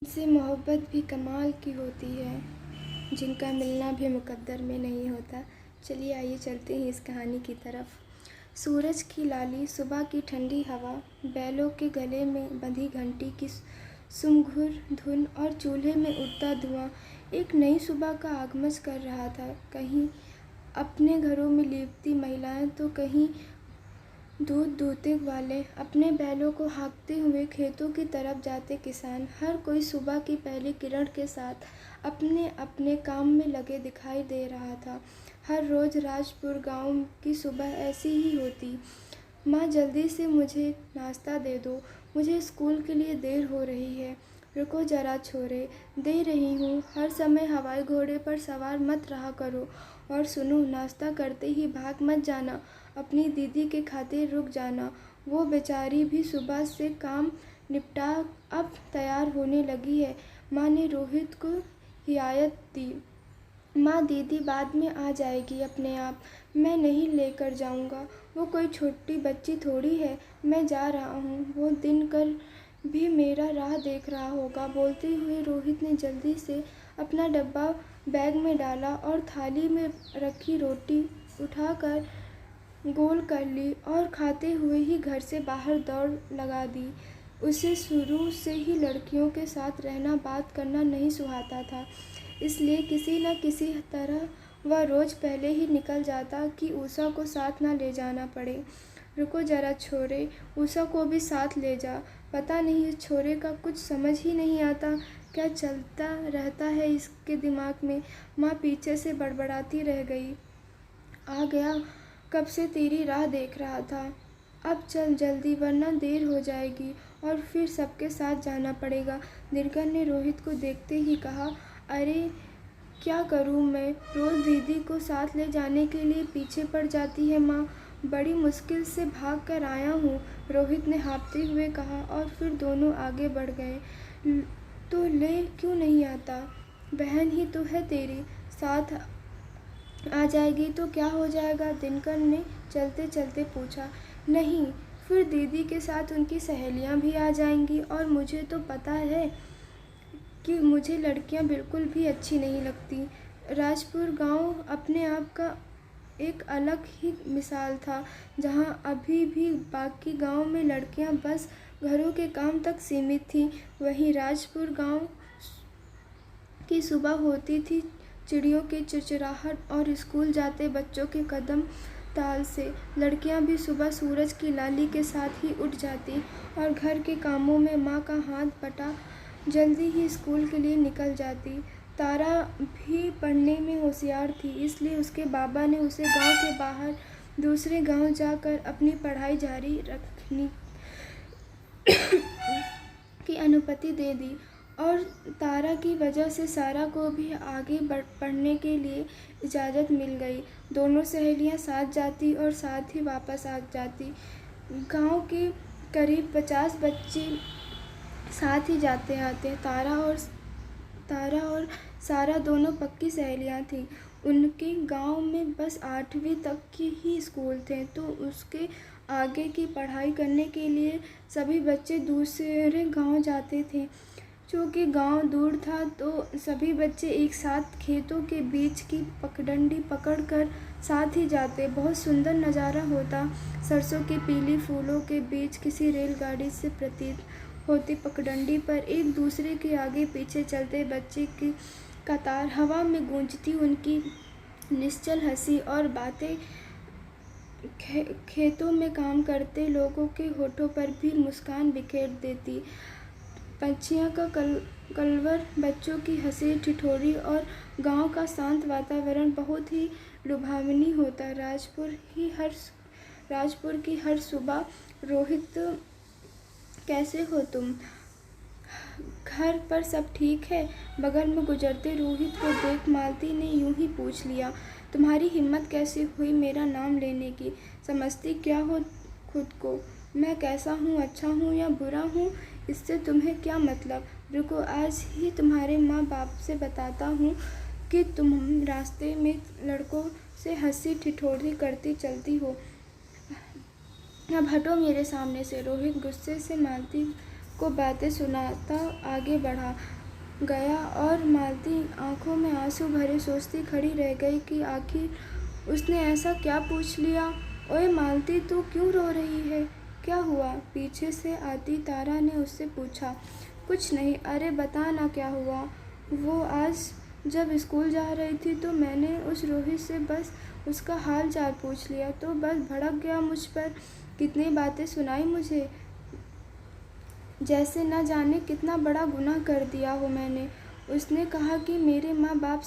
इनसे मोहब्बत भी कमाल की होती है, जिनका मिलना भी मुकद्दर में नहीं होता। चलिए आइए चलते हैं इस कहानी की तरफ। सूरज की लाली, सुबह की ठंडी हवा, बैलों के गले में बंधी घंटी की सुमधुर धुन और चूल्हे में उठता धुआं एक नई सुबह का आगमन कर रहा था। कहीं अपने घरों में लीपती महिलाएं, तो कहीं दूध दूहने वाले, अपने बैलों को हाँकते हुए खेतों की तरफ जाते किसान। हर कोई सुबह की पहली किरण के साथ अपने अपने काम में लगे दिखाई दे रहा था। हर रोज़ राजपुर गांव की सुबह ऐसी ही होती। माँ, जल्दी से मुझे नाश्ता दे दो, मुझे स्कूल के लिए देर हो रही है। रुको जरा छोरे, दे रही हूँ। हर समय हवाई घोड़े पर सवार मत रहा करो। और सुनो, नाश्ता करते ही भाग मत जाना, अपनी दीदी के खातिर रुक जाना। वो बेचारी भी सुबह से काम निपटा अब तैयार होने लगी है। माँ ने रोहित को हिदायत दी। माँ, दीदी बाद में आ जाएगी अपने आप, मैं नहीं लेकर जाऊँगा। वो कोई छोटी बच्ची थोड़ी है। मैं जा रहा हूँ, वो दिन कर भी मेरा राह देख रहा होगा। बोलते हुए रोहित ने जल्दी से अपना डब्बा बैग में डाला और थाली में रखी रोटी उठाकर गोल कर ली और खाते हुए ही घर से बाहर दौड़ लगा दी। उसे शुरू से ही लड़कियों के साथ रहना, बात करना नहीं सुहाता था, इसलिए किसी न किसी तरह वह रोज़ पहले ही निकल जाता कि उषा को साथ न ले जाना पड़े। रुको जरा छोरे, उषा को भी साथ ले जा। पता नहीं इस छोरे का कुछ समझ ही नहीं आता, क्या चलता रहता है इसके दिमाग में। माँ पीछे से बड़बड़ाती रह गई। आ गया, कब से तेरी राह देख रहा था। अब चल जल्दी, वरना देर हो जाएगी और फिर सबके साथ जाना पड़ेगा। दिनकर ने रोहित को देखते ही कहा। अरे क्या करूं मैं, रोज़ दीदी को साथ ले जाने के लिए पीछे पड़ जाती है माँ। बड़ी मुश्किल से भाग कर आया हूँ, रोहित ने हाँफते हुए कहा और फिर दोनों आगे बढ़ गए। तो ले क्यों नहीं आता, बहन ही तो है तेरी, साथ आ जाएगी तो क्या हो जाएगा, दिनकर ने चलते चलते पूछा। नहीं, फिर दीदी के साथ उनकी सहेलियां भी आ जाएंगी और मुझे तो पता है कि मुझे लड़कियां बिल्कुल भी अच्छी नहीं लगती। राजपुर गांव अपने आप का एक अलग ही मिसाल था, जहां अभी भी बाकी गांव में लड़कियां बस घरों के काम तक सीमित थीं, वहीं राजपुर गांव की सुबह होती थी चिड़ियों की चिड़चिड़ाहट और स्कूल जाते बच्चों के कदम ताल से। लड़कियां भी सुबह सूरज की लाली के साथ ही उठ जाती और घर के कामों में माँ का हाथ बटा जल्दी ही स्कूल के लिए निकल जाती। तारा भी पढ़ने में होशियार थी, इसलिए उसके बाबा ने उसे गांव के बाहर दूसरे गांव जाकर अपनी पढ़ाई जारी रखने की अनुमति दे दी और तारा की वजह से सारा को भी आगे पढ़ने के लिए इजाज़त मिल गई। दोनों सहेलियां साथ जाती और साथ ही वापस आ जाती। गांव के करीब 50 बच्चे साथ ही जाते आते। तारा और सारा दोनों पक्की सहेलियां थीं। उनके गांव में बस 8वीं तक के ही स्कूल थे, तो उसके आगे की पढ़ाई करने के लिए सभी बच्चे दूसरे गांव जाते थे। क्योंकि गांव दूर था तो सभी बच्चे एक साथ खेतों के बीच की पगडंडी पकड़कर साथ ही जाते। बहुत सुंदर नज़ारा होता। सरसों के पीली फूलों के बीच किसी रेलगाड़ी से प्रतीत होती पगडंडी पर एक दूसरे के आगे पीछे चलते बच्चे की कतार, हवा में गूंजती उनकी निश्चल हंसी और बातें खेतों में काम करते लोगों के होठों पर भी मुस्कान बिखेर देती। पंछियों का कलरव, बच्चों की हंसी ठिठोरी और गांव का शांत वातावरण बहुत ही लुभावनी होता। राजपुर की हर सुबह, रोहित कैसे हो तुम, घर पर सब ठीक है। बगल में गुजरते रोहित को देख मालती ने यूं ही पूछ लिया। तुम्हारी हिम्मत कैसे हुई मेरा नाम लेने की, समझती क्या हो खुद को, मैं कैसा हूँ, अच्छा हूँ या बुरा हूँ, इससे तुम्हें क्या मतलब। रुको, आज ही तुम्हारे माँ बाप से बताता हूँ कि तुम रास्ते में लड़कों से हंसी ठिठोरी करती चलती हो। अब हटो मेरे सामने से, रोहित गुस्से से मालती को बातें सुनाता आगे बढ़ा गया और मालती आंखों में आंसू भरे सोचती खड़ी रह गई कि आखिर उसने ऐसा क्या पूछ लिया। ओए मालती, तू क्यों रो रही है? क्या हुआ? पीछे से आती तारा ने उससे पूछा। कुछ नहीं। अरे बता ना क्या हुआ। वो आज जब स्कूल जा रही थी तो मैंने उस रोहित से बस उसका हाल चाल पूछ लिया तो बस भड़क गया मुझ पर। कितनी बातें सुनाई मुझे, जैसे न जाने कितना बड़ा गुनाह कर दिया हो मैंने। उसने कहा कि मेरे माँ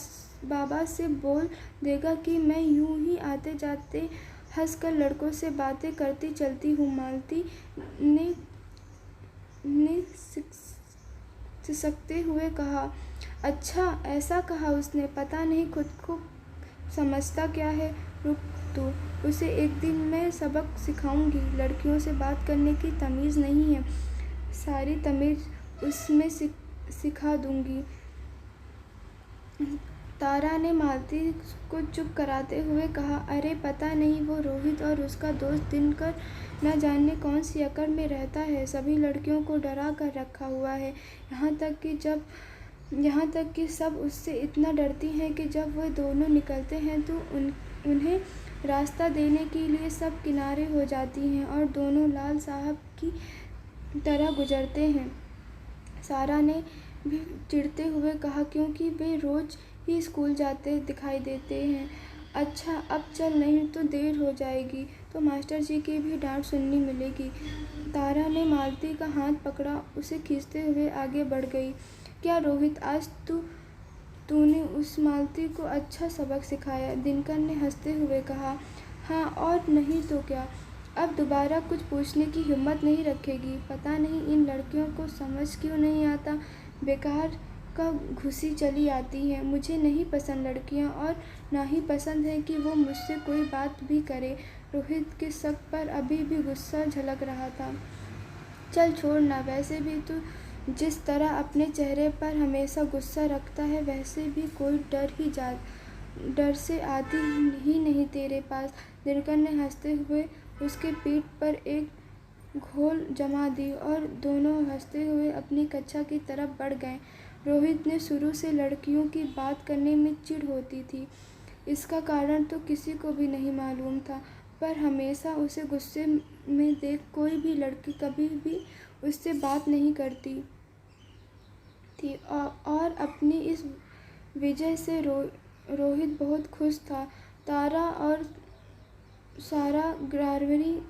बाबा से बोल देगा कि मैं यूं ही आते जाते हंसकर लड़कों से बातें करती चलती हूँ। मालती ने सिसकते हुए कहा। अच्छा ऐसा कहा उसने? पता नहीं खुद को समझता क्या है। रुक तू, उसे एक दिन मैं सबक सिखाऊंगी। लड़कियों से बात करने की तमीज़ नहीं है, सारी तमीज़ उसमें सिखा दूंगी। तारा ने मालती को चुप कराते हुए कहा। अरे पता नहीं, वो रोहित और उसका दोस्त दिनकर न जाने कौन सी अकड़ में रहता है। सभी लड़कियों को डरा कर रखा हुआ है, यहाँ तक कि सब उससे इतना डरती हैं कि जब वह दोनों निकलते हैं तो उन्हें रास्ता देने के लिए सब किनारे हो जाती हैं और दोनों लाल साहब की तरह गुजरते हैं। सारा ने भी चिढ़ते हुए कहा, क्योंकि वे रोज़ ही स्कूल जाते दिखाई देते हैं। अच्छा अब चल, नहीं तो देर हो जाएगी तो मास्टर जी की भी डांट सुननी मिलेगी। तारा ने मालती का हाथ पकड़ा, उसे खींचते हुए आगे बढ़ गई। क्या रोहित, आज तूने उस मालती को अच्छा सबक सिखाया, दिनकर ने हंसते हुए कहा। हाँ और नहीं तो क्या, अब दोबारा कुछ पूछने की हिम्मत नहीं रखेगी। पता नहीं इन लड़कियों को समझ क्यों नहीं आता, बेकार का घुसी चली आती हैं। मुझे नहीं पसंद लड़कियां और ना ही पसंद है कि वो मुझसे कोई बात भी करे। रोहित के शक पर अभी भी गुस्सा झलक रहा था। चल छोड़ ना, वैसे भी तू जिस तरह अपने चेहरे पर हमेशा गुस्सा रखता है वैसे भी कोई डर से आती ही नहीं तेरे पास। दिनकर ने हंसते हुए उसके पीठ पर एक घोल जमा दी और दोनों हंसते हुए अपनी कक्षा की तरफ बढ़ गए। रोहित ने शुरू से लड़कियों की बात करने में चिढ़ होती थी। इसका कारण तो किसी को भी नहीं मालूम था, पर हमेशा उसे गुस्से में देख कोई भी लड़की कभी भी उससे बात नहीं करती थी और अपनी इस विजय से रोहित बहुत खुश था। तारा और सारा 11वीं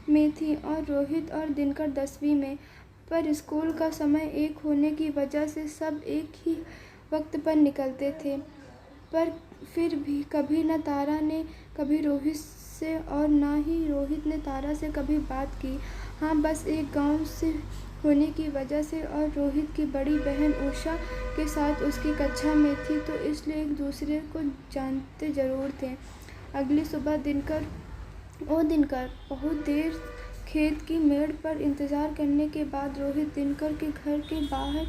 में थी और रोहित और दिनकर 10वीं में, पर स्कूल का समय एक होने की वजह से सब एक ही वक्त पर निकलते थे। पर फिर भी कभी न तारा ने कभी रोहित से और ना ही रोहित ने तारा से कभी बात की। हाँ, बस एक गांव से होने की वजह से और रोहित की बड़ी बहन उषा के साथ उसकी कक्षा में थी तो इसलिए एक दूसरे को जानते ज़रूर थे। अगली सुबह दिनकर बहुत देर खेत की मेड़ पर इंतज़ार करने के बाद रोहित दिनकर के घर के बाहर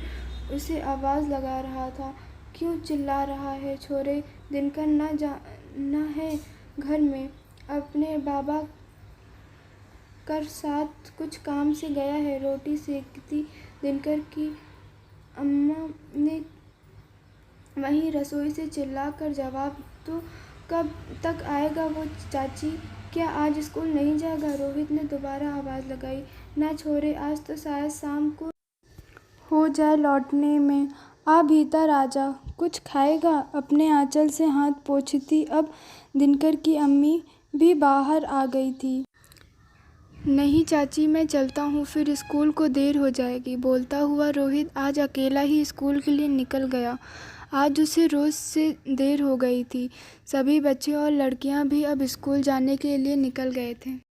उसे आवाज़ लगा रहा था। क्यों चिल्ला रहा है छोरे? दिनकर न है घर में, अपने बाबा कर साथ कुछ काम से गया है। रोटी सेकती दिनकर की अम्मा ने वहीं रसोई से चिल्लाकर जवाब, तो कब तक आएगा वो चाची? क्या आज स्कूल नहीं जाएगा? रोहित ने दोबारा आवाज़ लगाई। ना छोरे, आज तो शायद शाम को हो जाए लौटने में। आ भीतर आजा, कुछ खाएगा? अपने आंचल से हाथ पोंछती अब दिनकर की अम्मी भी बाहर आ गई थी। नहीं चाची, मैं चलता हूँ, फिर स्कूल को देर हो जाएगी। बोलता हुआ रोहित आज अकेला ही स्कूल के लिए निकल गया। आज उसे रोज़ से देर हो गई थी। सभी बच्चे और लड़कियाँ भी अब स्कूल जाने के लिए निकल गए थे।